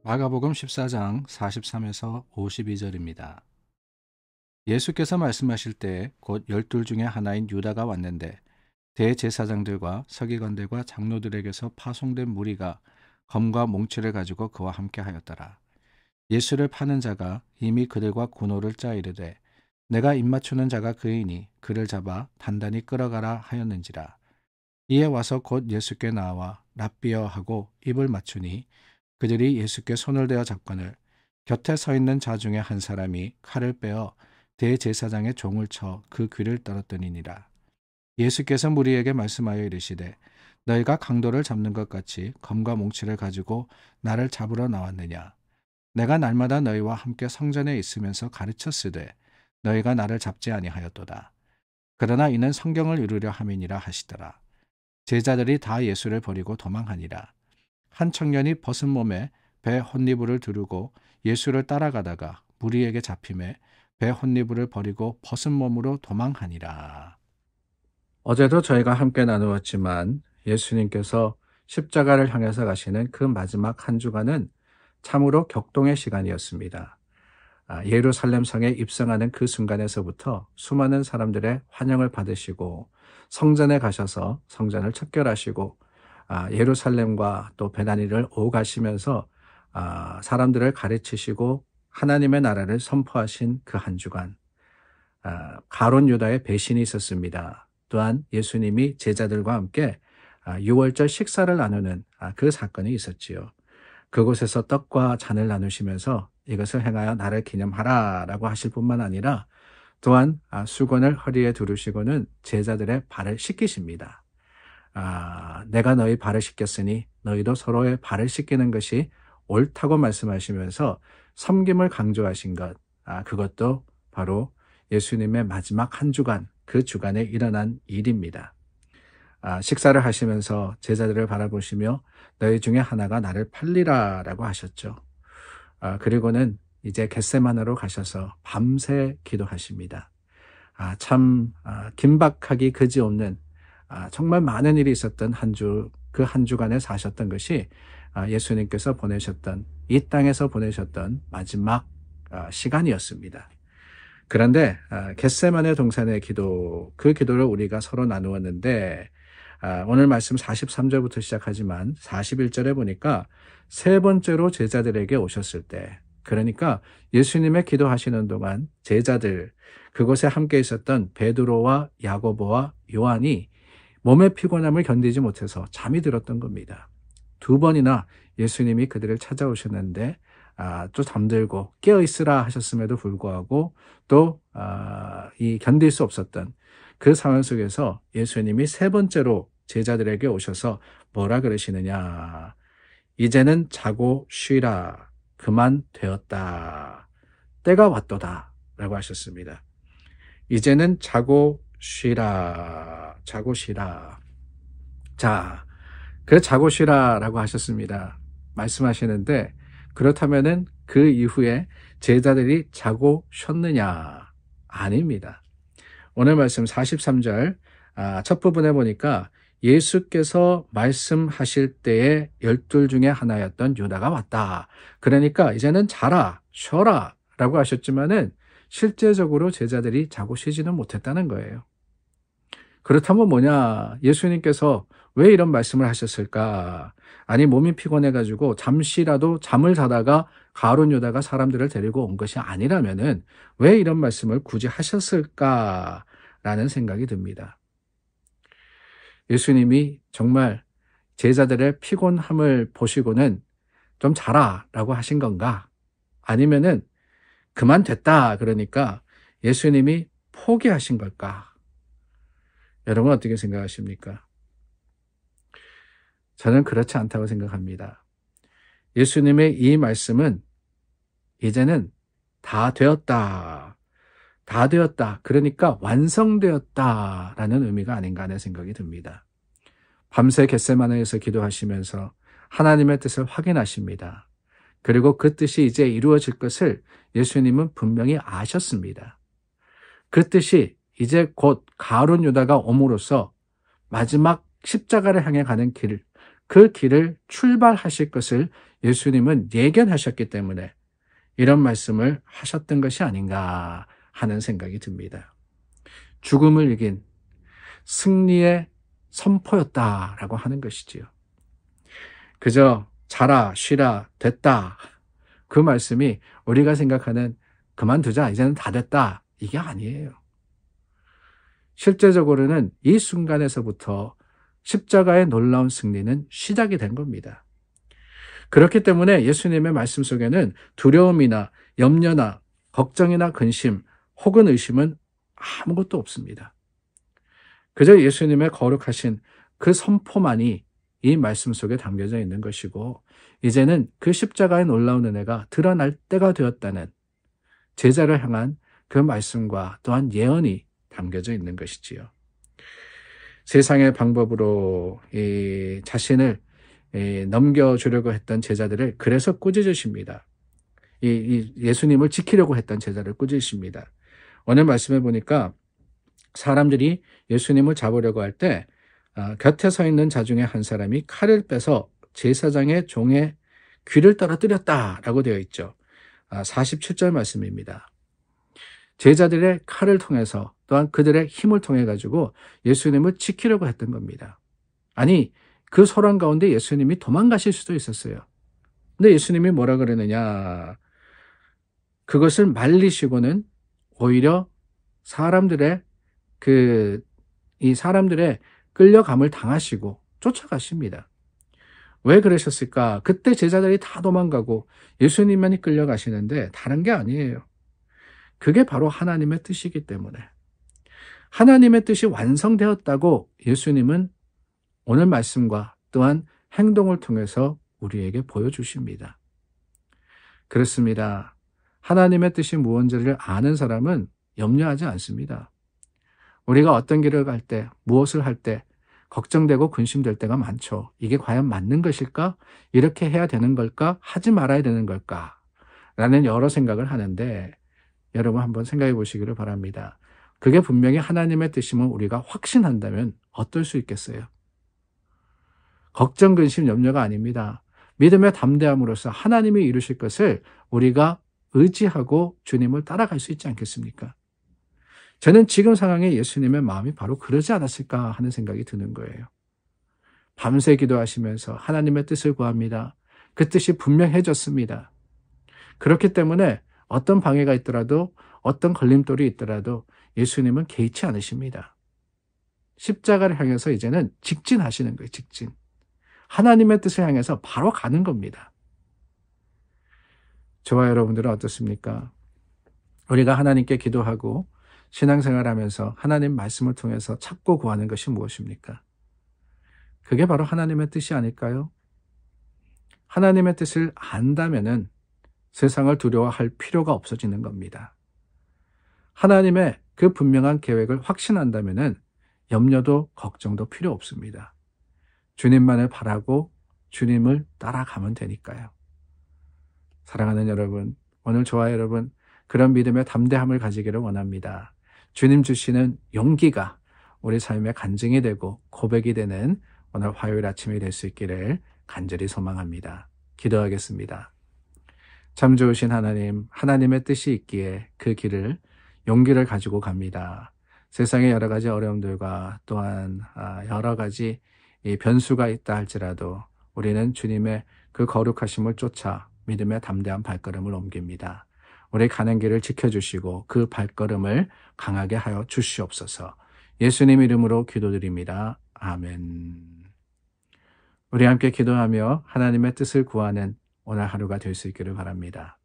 마가복음 14장 43에서 52절입니다. 예수께서 말씀하실 때 곧 12 중에 하나인 유다가 왔는데 대제사장들과 서기관들과 장로들에게서 파송된 무리가 검과 몽치를 가지고 그와 함께 하였더라. 예수를 파는 자가 이미 그들과 군호를 짜 이르되 내가 입맞추는 자가 그이니 그를 잡아 단단히 끌어가라 하였는지라. 이에 와서 곧 예수께 나와 랍비여 하고 입을 맞추니 그들이 예수께 손을 대어 잡거늘 곁에 서 있는 자 중에 한 사람이 칼을 빼어 대제사장의 종을 쳐 그 귀를 떨었더니니라. 예수께서 무리에게 말씀하여 이르시되 너희가 강도를 잡는 것 같이 검과 몽치를 가지고 나를 잡으러 나왔느냐. 내가 날마다 너희와 함께 성전에 있으면서 가르쳤으되 너희가 나를 잡지 아니하였도다. 그러나 이는 성경을 이루려 함이니라 하시더라. 제자들이 다 예수를 버리고 도망하니라. 한 청년이 벗은 몸에 배 혼니부를 두르고 예수를 따라가다가 무리에게 잡힘에 배 혼니부를 버리고 벗은 몸으로 도망하니라. 어제도 저희가 함께 나누었지만 예수님께서 십자가를 향해서 가시는 그 마지막 한 주간은 참으로 격동의 시간이었습니다. 예루살렘 성에 입성하는 그 순간에서부터 수많은 사람들의 환영을 받으시고 성전에 가셔서 성전을 척결하시고 예루살렘과 또 베다니를 오가시면서 사람들을 가르치시고 하나님의 나라를 선포하신 그 한 주간, 가룟 유다의 배신이 있었습니다. 또한 예수님이 제자들과 함께 유월절 식사를 나누는 그 사건이 있었지요. 그곳에서 떡과 잔을 나누시면서 이것을 행하여 나를 기념하라 라고 하실 뿐만 아니라 또한 수건을 허리에 두르시고는 제자들의 발을 씻기십니다. 내가 너희 발을 씻겼으니 너희도 서로의 발을 씻기는 것이 옳다고 말씀하시면서 섬김을 강조하신 것, 그것도 바로 예수님의 마지막 한 주간, 그 주간에 일어난 일입니다. 식사를 하시면서 제자들을 바라보시며 너희 중에 하나가 나를 팔리라 라고 하셨죠. 그리고는 이제 겟세마네로 가셔서 밤새 기도하십니다. 참 긴박하기 그지없는 정말 많은 일이 있었던 그 한 주간에 사셨던 것이 예수님께서 보내셨던, 이 땅에서 보내셨던 마지막 시간이었습니다. 그런데 겟세마네 동산의 기도, 그 기도를 우리가 서로 나누었는데 오늘 말씀 43절부터 시작하지만 41절에 보니까 세 번째로 제자들에게 오셨을 때, 그러니까 예수님의 기도하시는 동안 제자들, 그곳에 함께 있었던 베드로와 야고보와 요한이 몸의 피곤함을 견디지 못해서 잠이 들었던 겁니다. 두 번이나 예수님이 그들을 찾아오셨는데 또 잠들고 깨어있으라 하셨음에도 불구하고 또 이 견딜 수 없었던 그 상황 속에서 예수님이 세 번째로 제자들에게 오셔서 뭐라 그러시느냐. 이제는 자고 쉬라. 그만 되었다. 때가 왔도다. 라고 하셨습니다. 이제는 자고 쉬라. 자고 쉬라. 자, 그 자고 쉬라 라고 하셨습니다. 말씀하시는데 그렇다면은 그 이후에 제자들이 자고 쉬었느냐? 아닙니다. 오늘 말씀 43절 첫 부분에 보니까 예수께서 말씀하실 때에 12 중에 하나였던 유다가 왔다. 그러니까 이제는 자라, 쉬어라 라고 하셨지만은 실제적으로 제자들이 자고 쉬지는 못했다는 거예요. 그렇다면 뭐냐? 예수님께서 왜 이런 말씀을 하셨을까? 아니, 몸이 피곤해가지고 잠시라도 잠을 자다가 가룟 유다가 사람들을 데리고 온 것이 아니라면은 왜 이런 말씀을 굳이 하셨을까라는 생각이 듭니다. 예수님이 정말 제자들의 피곤함을 보시고는 좀 자라라고 하신 건가? 아니면은 그만 됐다 그러니까 예수님이 포기하신 걸까? 여러분 어떻게 생각하십니까? 저는 그렇지 않다고 생각합니다. 예수님의 이 말씀은 이제는 다 되었다. 다 되었다. 그러니까 완성되었다라는 의미가 아닌가 하는 생각이 듭니다. 밤새 겟세마네에서 기도하시면서 하나님의 뜻을 확인하십니다. 그리고 그 뜻이 이제 이루어질 것을 예수님은 분명히 아셨습니다. 그 뜻이 이제 곧 가룟 유다가 옴으로써 마지막 십자가를 향해 가는 길, 그 길을 출발하실 것을 예수님은 예견하셨기 때문에 이런 말씀을 하셨던 것이 아닌가 하는 생각이 듭니다. 죽음을 이긴 승리의 선포였다라고 하는 것이지요. 그저 자라, 쉬라, 됐다. 그 말씀이 우리가 생각하는 그만두자, 이제는 다 됐다. 이게 아니에요. 실제적으로는 이 순간에서부터 십자가의 놀라운 승리는 시작이 된 겁니다. 그렇기 때문에 예수님의 말씀 속에는 두려움이나 염려나 걱정이나 근심 혹은 의심은 아무것도 없습니다. 그저 예수님의 거룩하신 그 선포만이 이 말씀 속에 담겨져 있는 것이고, 이제는 그 십자가의 놀라운 은혜가 드러날 때가 되었다는 제자를 향한 그 말씀과 또한 예언이 담겨져 있는 것이지요. 세상의 방법으로 자신을 넘겨주려고 했던 제자들을 그래서 꾸짖으십니다. 예수님을 지키려고 했던 제자를 꾸짖으십니다. 오늘 말씀에 보니까 사람들이 예수님을 잡으려고 할 때 곁에 서 있는 자 중에 한 사람이 칼을 빼서 제사장의 종의 귀를 떨어뜨렸다라고 되어 있죠. 47절 말씀입니다. 제자들의 칼을 통해서 또한 그들의 힘을 통해 가지고 예수님을 지키려고 했던 겁니다. 아니, 그 소란 가운데 예수님이 도망가실 수도 있었어요. 근데 예수님이 뭐라 그러느냐? 그것을 말리시고는 오히려 사람들의 끌려감을 당하시고 쫓아가십니다. 왜 그러셨을까? 그때 제자들이 다 도망가고 예수님만이 끌려가시는데 다른 게 아니에요. 그게 바로 하나님의 뜻이기 때문에. 하나님의 뜻이 완성되었다고 예수님은 오늘 말씀과 또한 행동을 통해서 우리에게 보여주십니다. 그렇습니다. 하나님의 뜻이 무언지를 아는 사람은 염려하지 않습니다. 우리가 어떤 길을 갈 때, 무엇을 할 때 걱정되고 근심될 때가 많죠. 이게 과연 맞는 것일까? 이렇게 해야 되는 걸까? 하지 말아야 되는 걸까? 라는 여러 생각을 하는데 여러분 한번 생각해 보시기를 바랍니다. 그게 분명히 하나님의 뜻이면 우리가 확신한다면 어떨 수 있겠어요? 걱정, 근심, 염려가 아닙니다. 믿음의 담대함으로써 하나님이 이루실 것을 우리가 의지하고 주님을 따라갈 수 있지 않겠습니까? 저는 지금 상황에 예수님의 마음이 바로 그러지 않았을까 하는 생각이 드는 거예요. 밤새 기도하시면서 하나님의 뜻을 구합니다. 그 뜻이 분명해졌습니다. 그렇기 때문에 어떤 방해가 있더라도 어떤 걸림돌이 있더라도 예수님은 개의치 않으십니다. 십자가를 향해서 이제는 직진하시는 거예요. 직진. 하나님의 뜻을 향해서 바로 가는 겁니다. 저와 여러분들은 어떻습니까? 우리가 하나님께 기도하고 신앙생활하면서 하나님 말씀을 통해서 찾고 구하는 것이 무엇입니까? 그게 바로 하나님의 뜻이 아닐까요? 하나님의 뜻을 안다면은 세상을 두려워할 필요가 없어지는 겁니다. 하나님의 그 분명한 계획을 확신한다면은 염려도 걱정도 필요 없습니다. 주님만을 바라고 주님을 따라가면 되니까요. 사랑하는 여러분, 오늘 저와 여러분 그런 믿음의 담대함을 가지기를 원합니다. 주님 주시는 용기가 우리 삶의 간증이 되고 고백이 되는 오늘 화요일 아침이 될 수 있기를 간절히 소망합니다. 기도하겠습니다. 참 좋으신 하나님, 하나님의 뜻이 있기에 그 길을 용기를 가지고 갑니다. 세상에 여러 가지 어려움들과 또한 여러 가지 변수가 있다 할지라도 우리는 주님의 그 거룩하심을 쫓아 믿음의 담대한 발걸음을 옮깁니다. 우리 가는 길을 지켜주시고 그 발걸음을 강하게 하여 주시옵소서. 예수님 이름으로 기도드립니다. 아멘. 우리 함께 기도하며 하나님의 뜻을 구하는 오늘 하루가 될 수 있기를 바랍니다.